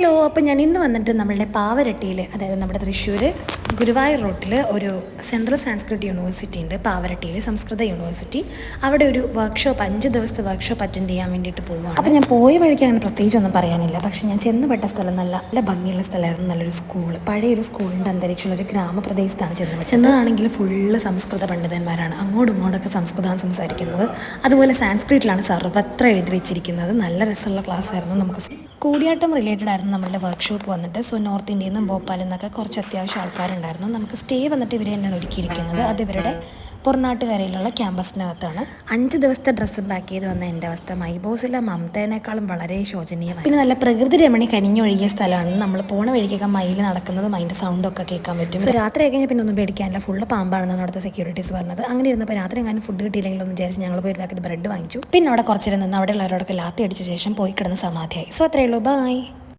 Hello, അപ്പോൾ ഞാൻ ഇന്ന് വന്നിട്ട് നമ്മളുടെ പാവരട്ടിയിൽ, അതായത് നമ്മുടെ തൃശ്ശൂർ ഗുരുവായൂർ റോട്ടിൽ ഒരു സെൻട്രൽ സാൻസ്ക്രിറ്റ് യൂണിവേഴ്സിറ്റി ഉണ്ട്. പാവരട്ടിയിൽ സംസ്കൃത യൂണിവേഴ്സിറ്റി. അവിടെ ഒരു വർക്ക്ഷോപ്പ് 5 ദിവസത്തെ വർക്ക്ഷോപ്പ് അറ്റൻഡ് ചെയ്യാൻ വേണ്ടിയിട്ട് പോവുകയാണ്. അപ്പോൾ ഞാൻ പോയ വഴിക്ക് അങ്ങനെ പ്രത്യേകിച്ചൊന്നും പറയാനില്ല. പക്ഷേ ഞാൻ ചെന്നുപെട്ട സ്ഥലം നല്ല ഭംഗിയുള്ള സ്ഥലമായിരുന്നു. നല്ലൊരു സ്കൂൾ, പഴയൊരു സ്കൂളിൻ്റെ അന്തരീക്ഷമുള്ള ഒരു ഗ്രാമപ്രദേശത്താണ് ചെന്നതാണെങ്കിൽ ഫുള്ള് സംസ്കൃത പണ്ഡിതന്മാരാണ്. അങ്ങോട്ടും ഇങ്ങോട്ടൊക്കെ സംസ്കൃതമാണ് സംസാരിക്കുന്നത്. അതുപോലെ സാൻസ്ക്രിറ്റിലാണ് സർവത്ര എഴുതി വെച്ചിരിക്കുന്നത്. നല്ല രസമുള്ള ക്ലാസ് ആയിരുന്നു. നമുക്ക് കൂടിയാട്ടം റിലേറ്റഡ് ആയിരുന്നു നമ്മളുടെ വർക്ക്ഷോപ്പ് വന്നിട്ട്. സോ നോർത്ത് ഇന്ത്യയിൽ നിന്നും ഭോപ്പാലിൽ നിന്നൊക്കെ കുറച്ച് അത്യാവശ്യം ആൾക്കാരുണ്ടായിരുന്നു. നമുക്ക് സ്റ്റേ വന്നിട്ട് ഇവർ തന്നെയാണ് ഒരുക്കിയിരിക്കുന്നത്. അത് ഇവരുടെ പൊറനാട്ടുകരയിലുള്ള ക്യാമ്പസിനകത്താണ്. 5 ദിവസത്തെ ഡ്രസ്സ് പാക്ക് ചെയ്ത് വന്ന എൻ്റെ അവസ്ഥ മൈബോസിലെ മമതേനേക്കാളും വളരെ ശോചനീയമായി. പിന്നെ നല്ല പ്രകൃതി രമണി കനിഞ്ഞൊഴുകിയ സ്ഥലമാണ്. നമ്മൾ പോണ വഴിക്കൊക്കെ മയിൽ നടക്കുന്നതും അതിൻ്റെ സൗണ്ടൊക്കെ കേൾക്കാൻ പറ്റും. സോ രാത്രി ആയി കഴിഞ്ഞാൽ പിന്നെ ഒന്നും പേടിക്കാനില്ല, ഫുള്ള് പാമ്പാണെന്നാണ് അവിടുത്തെ സെക്യൂരിറ്റീസ് പറഞ്ഞത്. അങ്ങനെ ഇരുന്നപ്പോൾ രാത്രി എങ്ങാനും ഫുഡ് കിട്ടിയില്ലെങ്കിലും ഒന്ന് വിചാരിച്ച് ഞങ്ങൾ പോയി ഒരു പാക്കറ്റ് ബ്രെഡ് വാങ്ങിച്ചു. പിന്നെ അവിടെ കുറച്ച് നിന്ന് അവിടെയുള്ളവരോടൊക്കെ ലാത്തി അടിച്ച ശേഷം പോയി കിടന്ന് സമാധിയായി. സോ അത്രയേ ഉള്ളൂ, ബൈ.